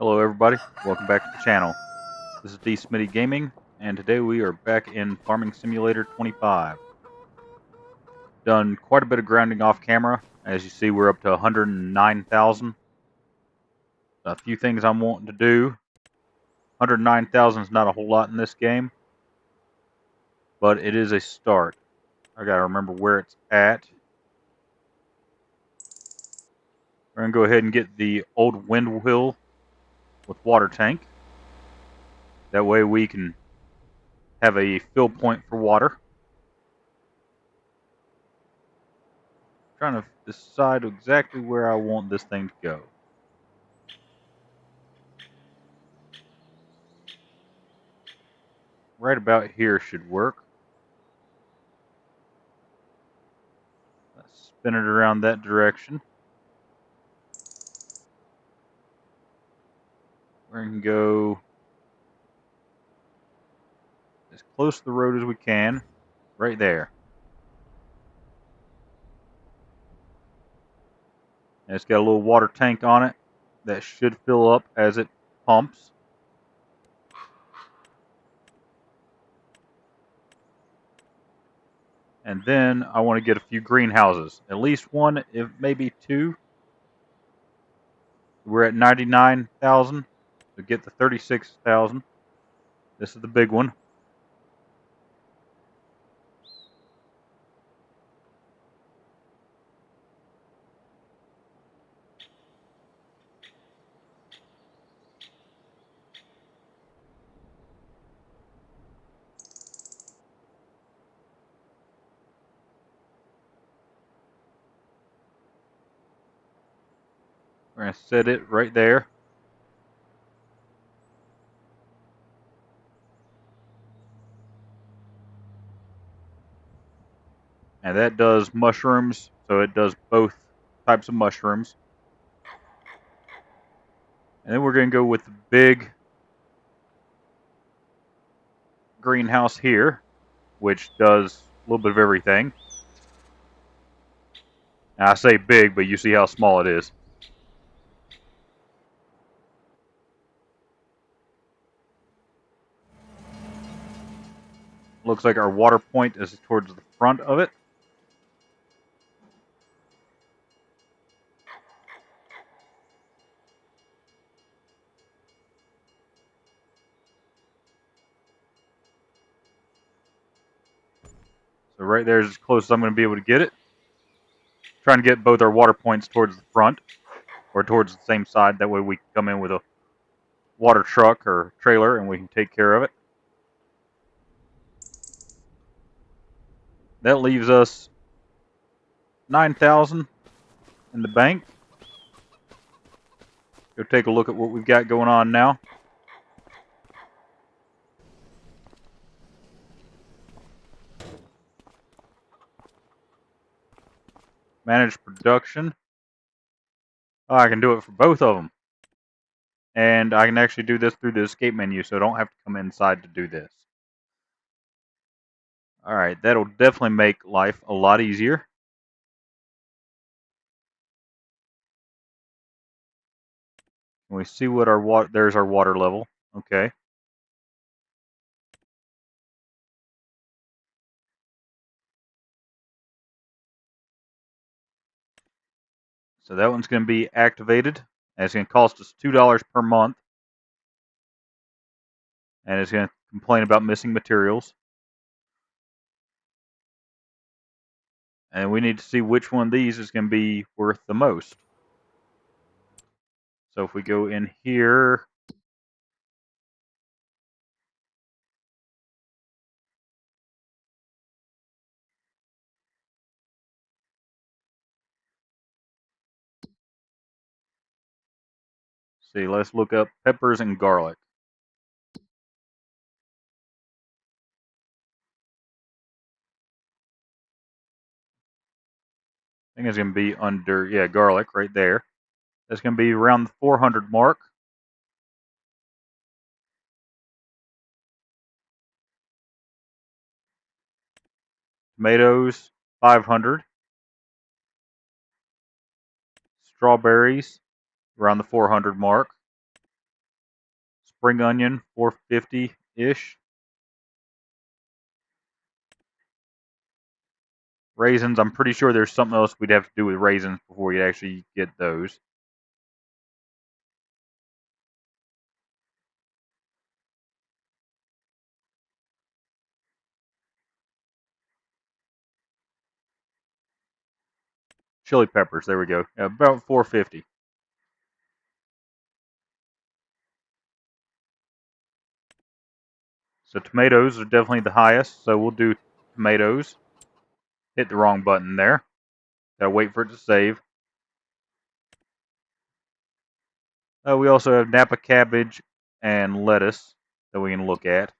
Hello everybody, welcome back to the channel. This is D Smitty Gaming, and today we are back in Farming Simulator 25. Done quite a bit of grounding off camera. As you see, we're up to 109,000. A few things I'm wanting to do. 109,000 is not a whole lot in this game, but it is a start. I gotta remember where it's at. We're gonna go ahead and get the old wind wheel with water tank. That way we can have a fill point for water. Trying to decide exactly where I want this thing to go. Right about here should work. Let's spin it around that direction. We're going to go as close to the road as we can, right there. And it's got a little water tank on it that should fill up as it pumps. And then I want to get a few greenhouses, at least one, if maybe two. We're at 99,000 to get to 36,000. This is the big one. We're going to set it right there. And that does mushrooms, so it does both types of mushrooms. And then we're going to go with the big greenhouse here, which does a little bit of everything. Now, I say big, but you see how small it is. Looks like our water point is towards the front of it. So right there is as close as I'm going to be able to get it. Trying to get both our water points towards the front, or towards the same side. That way we can come in with a water truck or trailer and we can take care of it. That leaves us 9,000 in the bank. Go take a look at what we've got going on now. Manage production. Oh, I can do it for both of them. And I can actually do this through the escape menu, so I don't have to come inside to do this. Alright, that'll definitely make life a lot easier. Can we see what our water, there's our water level. Okay. So that one's going to be activated. And it's going to cost us $2 per month. And it's going to complain about missing materials. And we need to see which one of these is going to be worth the most. So if we go in here, see, let's look up peppers and garlic. I think it's going to be under, yeah, garlic right there. That's going to be around the 400 mark. Tomatoes, 500. Strawberries, around the 400 mark. spring onion, 450-ish. Raisins, I'm pretty sure there's something else we'd have to do with raisins before we actually get those. Chili peppers, there we go. About 450. So tomatoes are definitely the highest, so we'll do tomatoes. Hit the wrong button there. Gotta wait for it to save. We also have Napa cabbage and lettuce that we can look at.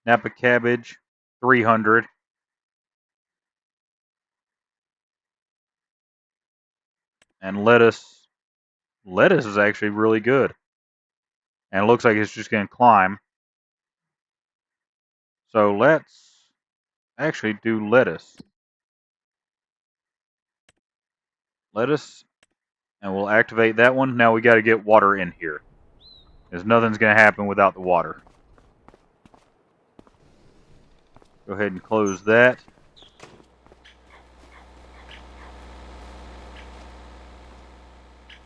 Napa cabbage, 300. And lettuce is actually really good. And it looks like it's just going to climb. So let's actually do lettuce. And we'll activate that one. Now we got to get water in here, because nothing's going to happen without the water. Go ahead and close that.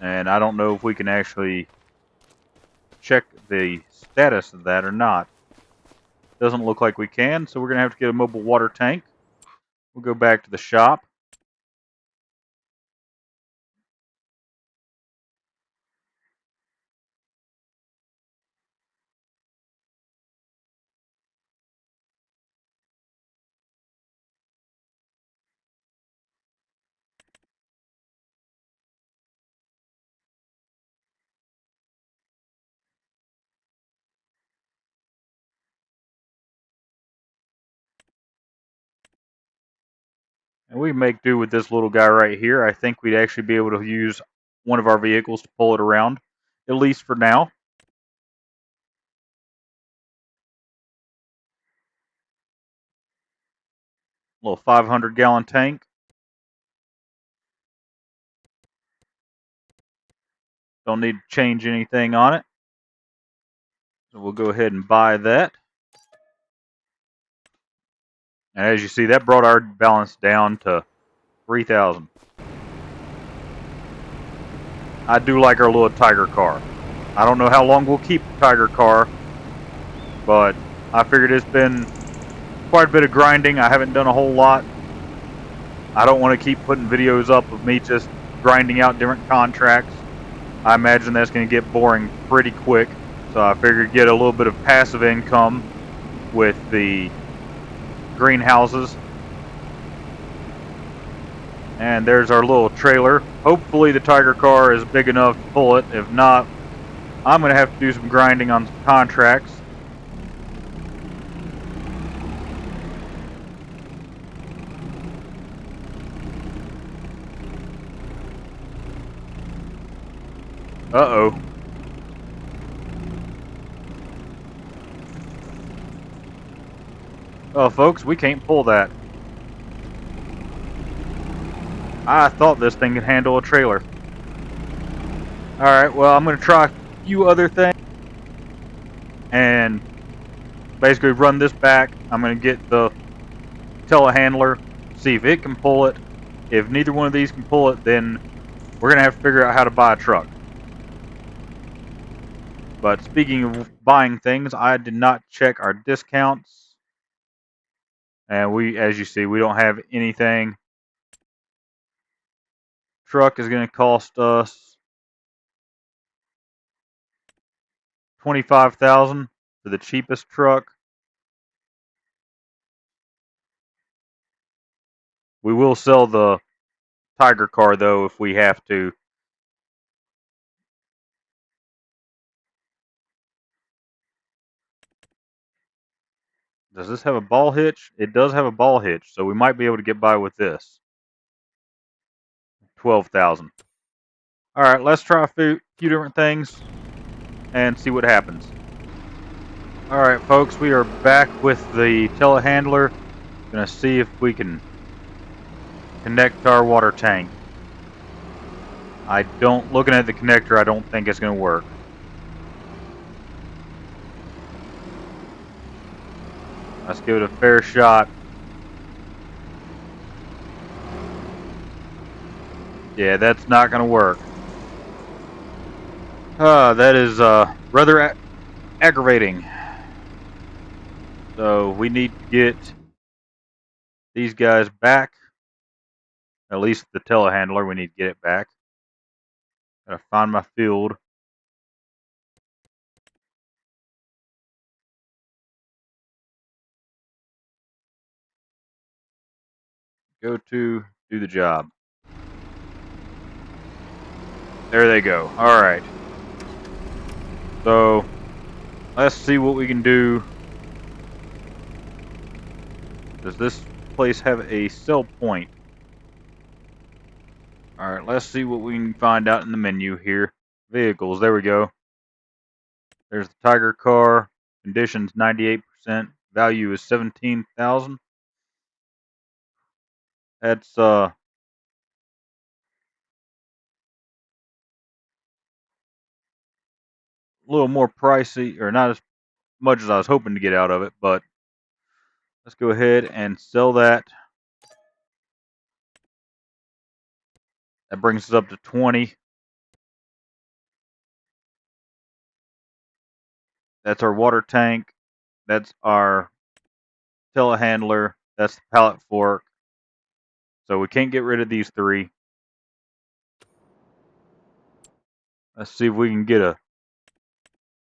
And I don't know if we can actually check the status of that or not. Doesn't look like we can, so we're going to have to get a mobile water tank. We'll go back to the shop. And we make do with this little guy right here. I think we'd actually be able to use one of our vehicles to pull it around, at least for now. Little 500-gallon tank. Don't need to change anything on it. So we'll go ahead and buy that. And as you see, that brought our balance down to 3,000. I do like our little Tiger car. I don't know how long we'll keep the Tiger car, but I figured it's been quite a bit of grinding. I haven't done a whole lot. I don't want to keep putting videos up of me just grinding out different contracts. I imagine that's going to get boring pretty quick. So I figured get a little bit of passive income with the greenhouses. And there's our little trailer. Hopefully the Tiger car is big enough to pull it. If not, I'm going to have to do some grinding on some contracts. Uh-oh. Oh, folks, we can't pull that. I thought this thing could handle a trailer. Alright, well, I'm going to try a few other things. And basically run this back. I'm going to get the telehandler, see if it can pull it. If neither one of these can pull it, then we're going to have to figure out how to buy a truck. But speaking of buying things, I did not check our discounts. And we, as you see, we don't have anything. Truck is going to cost us $25,000 for the cheapest truck. We will sell the Tiger car though if we have to. Does this have a ball hitch? It does have a ball hitch, so we might be able to get by with this. 12,000. All right, let's try a few different things and see what happens. All right, folks, we are back with the telehandler. Gonna see if we can connect to our water tank. Looking at the connector, I don't think it's going to work. Let's give it a fair shot. Yeah, that's not going to work. That is rather aggravating. So we need to get these guys back. At least the telehandler, we need to get it back. Gotta find my field. Go to do the job. There they go. Alright. So let's see what we can do. Does this place have a sell point? Alright, let's see what we can find out in the menu here. Vehicles, there we go. There's the Tiger car. Conditions 98%. Value is 17,000. That's a little more pricey, or not as much as I was hoping to get out of it, but let's go ahead and sell that. That brings us up to 20. That's our water tank. That's our telehandler. That's the pallet fork. So we can't get rid of these three. Let's see if we can get a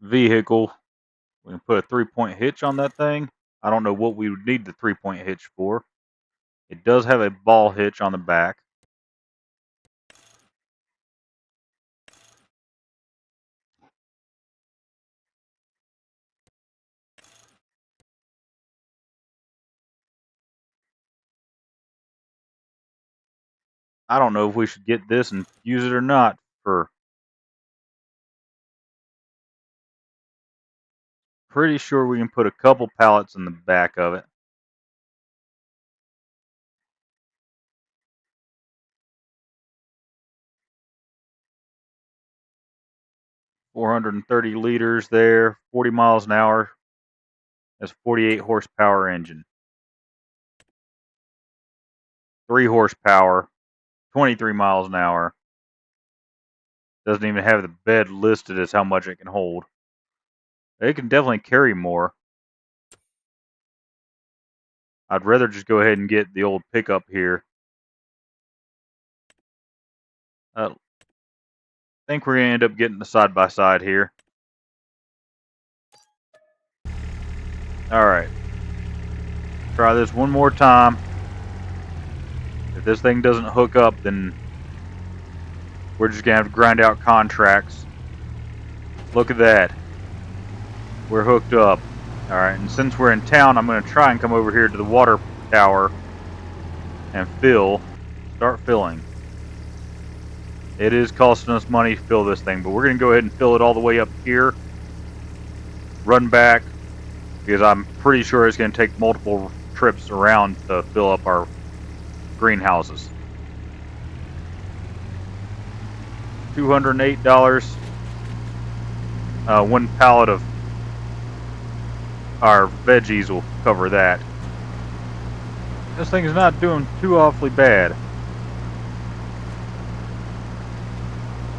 vehicle. We can put a 3-point hitch on that thing. I don't know what we would need the 3-point hitch for. It does have a ball hitch on the back. I don't know if we should get this and use it or not. For pretty sure we can put a couple pallets in the back of it. $430 liters there, 40 miles an hour. That's 48 horsepower engine. 3 horsepower, 23 miles an hour. Doesn't even have the bed listed as how much it can hold. It can definitely carry more. I'd rather just go ahead and get the old pickup here. I think we're going to end up getting the side-by-side here. Alright. Try this one more time. If this thing doesn't hook up, then we're just going to have to grind out contracts. Look at that. We're hooked up. Alright, and since we're in town, I'm going to try and come over here to the water tower and start filling. It is costing us money to fill this thing, but we're going to go ahead and fill it all the way up here. Run back, because I'm pretty sure it's going to take multiple trips around to fill up our greenhouses. $208. One pallet of our veggies will cover that. This thing is not doing too awfully bad.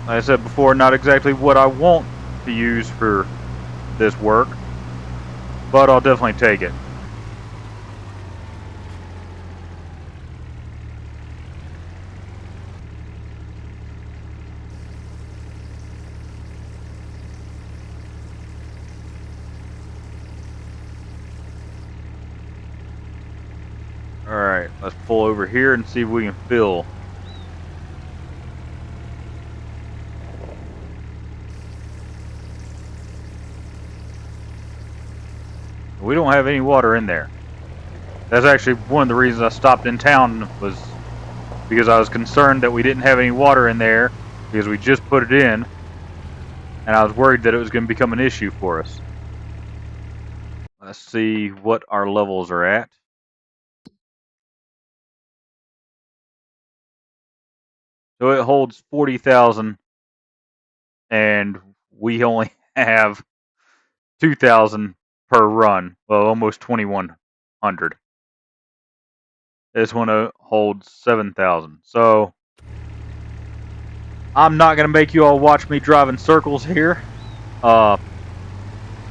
Like I said before, not exactly what I want to use for this work, but I'll definitely take it. Alright, let's pull over here and see if we can fill. We don't have any water in there. That's actually one of the reasons I stopped in town, was because I was concerned that we didn't have any water in there, because we just put it in, and I was worried that it was going to become an issue for us. Let's see what our levels are at. So it holds 40,000, and we only have 2,000 per run. Well, almost 2,100. This one holds 7,000. So I'm not gonna make you all watch me drive in circles here. I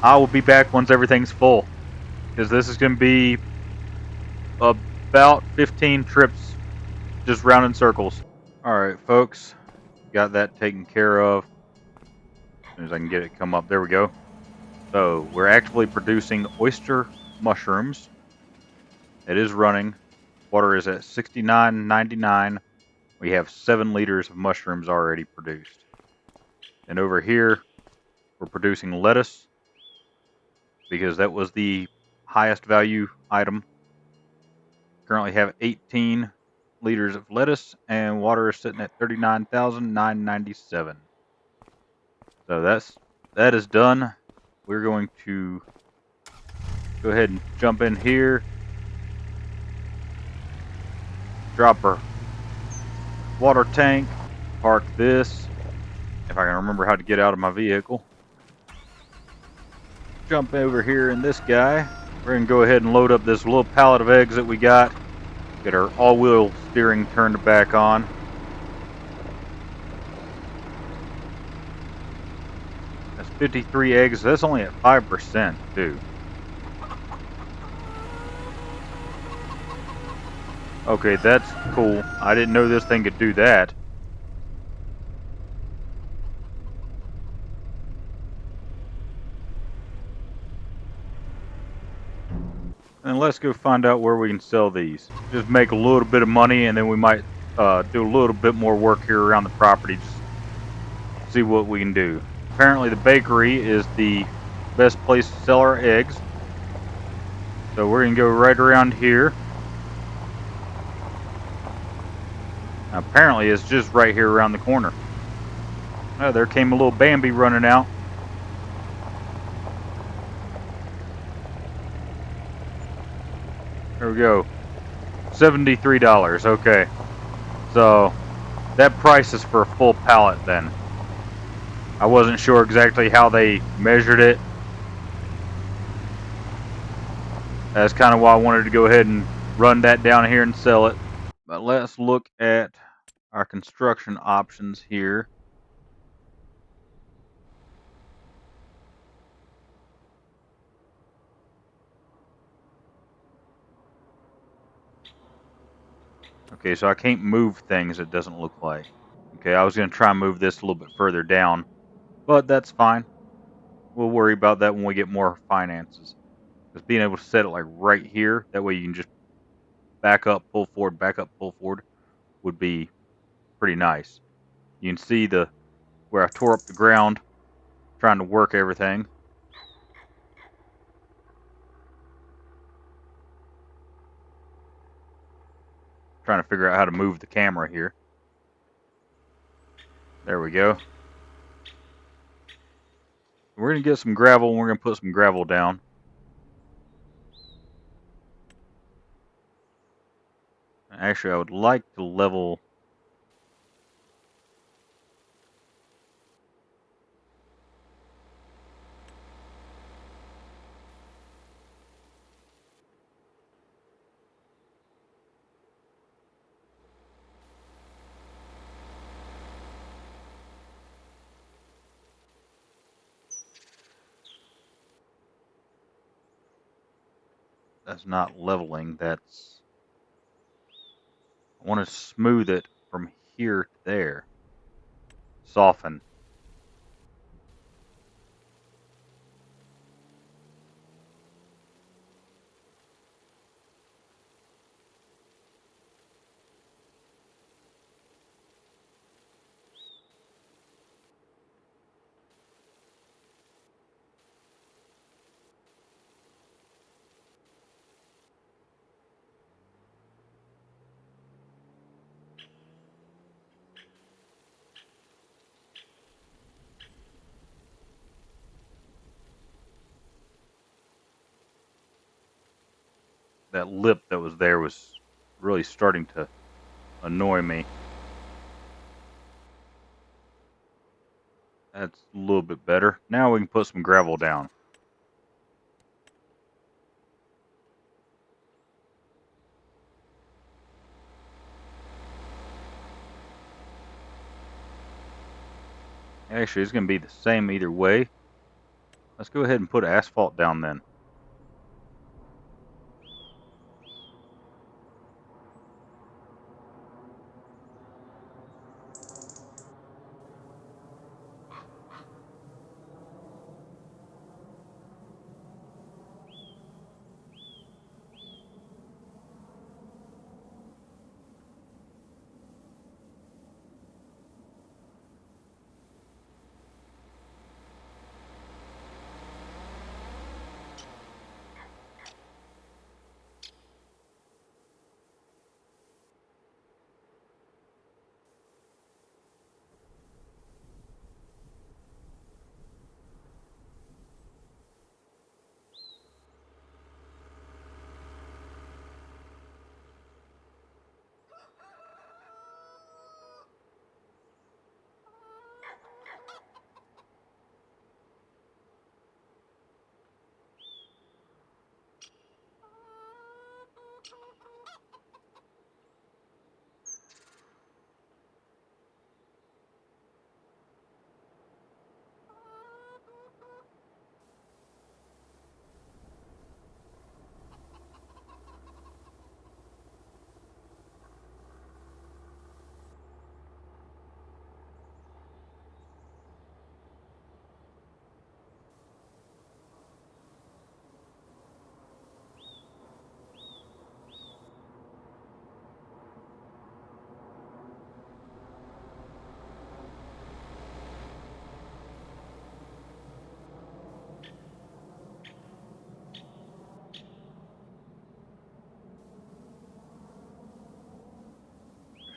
will be back once everything's full, because this is gonna be about 15 trips just round in circles. All right, folks, got that taken care of. As soon as I can get it come up, there we go. So we're actually producing oyster mushrooms. It is running. Water is at 69.99. We have 7 liters of mushrooms already produced. And over here, we're producing lettuce because that was the highest value item. Currently have 18 liters of lettuce, and water is sitting at 39,997. So that is done. We're going to go ahead and jump in here, drop our water tank, park this, if I can remember how to get out of my vehicle. Jump over here in this guy. We're going to go ahead and load up this little pallet of eggs that we got. Get our all-wheel steering turned back on. That's 53 eggs. That's only at 5% too. Okay, that's cool. I didn't know this thing could do that. And let's go find out where we can sell these. Just make a little bit of money, and then we might do a little bit more work here around the property. Just see what we can do. Apparently the bakery is the best place to sell our eggs. So we're going to go right around here. Now, apparently it's just right here around the corner. Oh, there came a little Bambi running out. There we go. $73. Okay. So that price is for a full pallet then. I wasn't sure exactly how they measured it. That's kind of why I wanted to go ahead and run that down here and sell it. But let's look at our construction options here. Okay, so I can't move things, it doesn't look like. Okay, I was going to try and move this a little bit further down, but that's fine. We'll worry about that when we get more finances. Because being able to set it like right here, that way you can just back up, pull forward, would be pretty nice. You can see where I tore up the ground trying to work everything. Trying to figure out how to move the camera here. There we go. We're going to get some gravel, and we're going to put some gravel down. Actually, I would like to level... That's not leveling, that's... I want to smooth it from here to there. Soften. That lip that was there was really starting to annoy me. That's a little bit better. Now we can put some gravel down. Actually, it's going to be the same either way. Let's go ahead and put asphalt down then.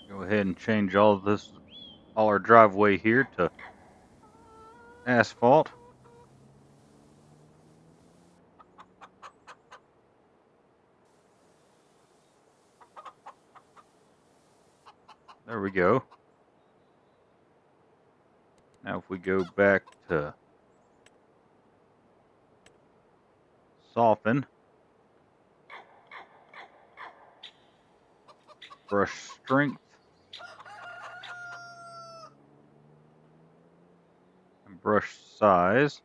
Go ahead and change all our driveway here to asphalt. There we go. Now if we go back to soften, brush strength, and brush size.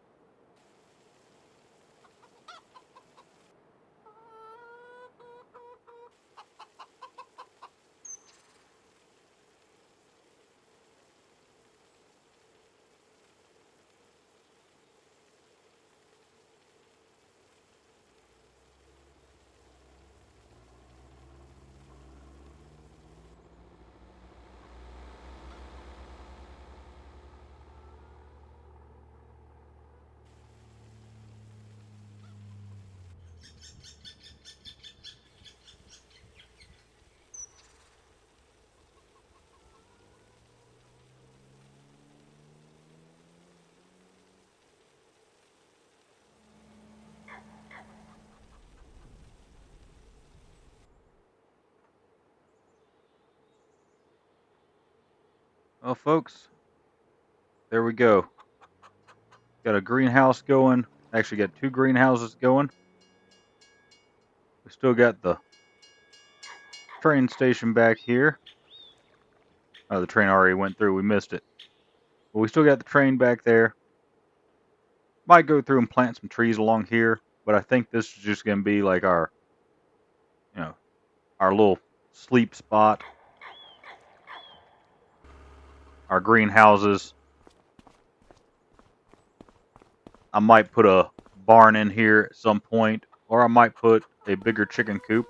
Well, folks, there we go. Got a greenhouse going. Actually, got two greenhouses going. We still got the train station back here. Oh, the train already went through. We missed it. But we still got the train back there. Might go through and plant some trees along here. But I think this is just going to be like our, our little sleep spot. Our greenhouses. I might put a barn in here at some point, or I might put a bigger chicken coop.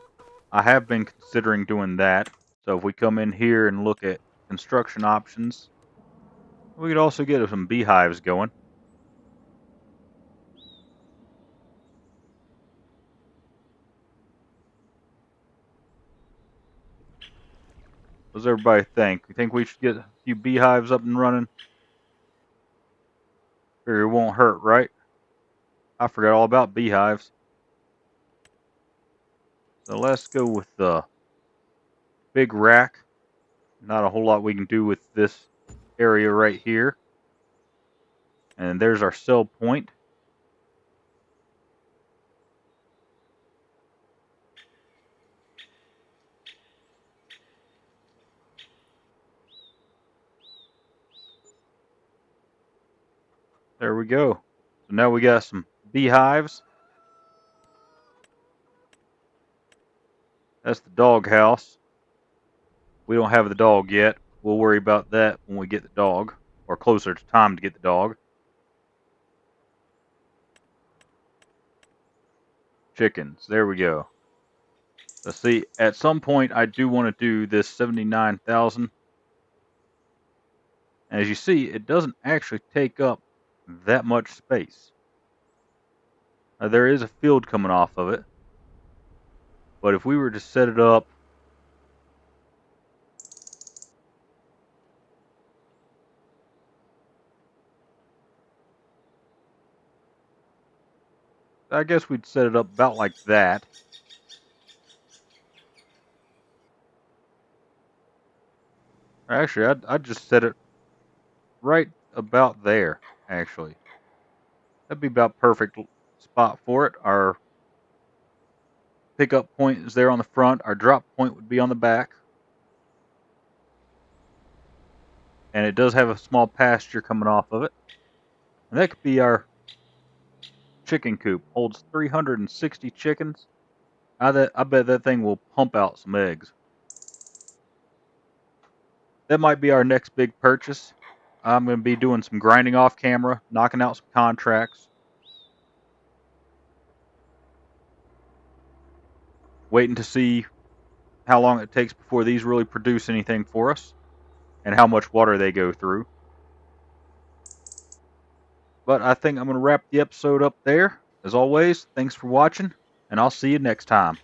I have been considering doing that. So if we come in here and look at construction options, we could also get some beehives going. What does everybody think? You think we should get a few beehives up and running? Or it won't hurt, right? I forgot all about beehives. So let's go with the big rack. Not a whole lot we can do with this area right here. And there's our sell point. There we go. So now we got some beehives. That's the dog house. We don't have the dog yet. We'll worry about that when we get the dog, or closer to time to get the dog. Chickens. There we go. Let's see. At some point, I do want to do this 79,000. As you see, it doesn't actually take up that much space. There is a field coming off of it, but if we were to set it up I guess we'd set it up about like that. Actually, I'd just set it right about there, actually. That'd be about perfect spot for it. Our pickup point is there on the front. Our drop point would be on the back. And it does have a small pasture coming off of it. And that could be our chicken coop. Holds 360 chickens. I bet that thing will pump out some eggs. That might be our next big purchase. I'm going to be doing some grinding off camera, knocking out some contracts, waiting to see how long it takes before these really produce anything for us, and how much water they go through. But I think I'm going to wrap the episode up there. As always, thanks for watching, and I'll see you next time.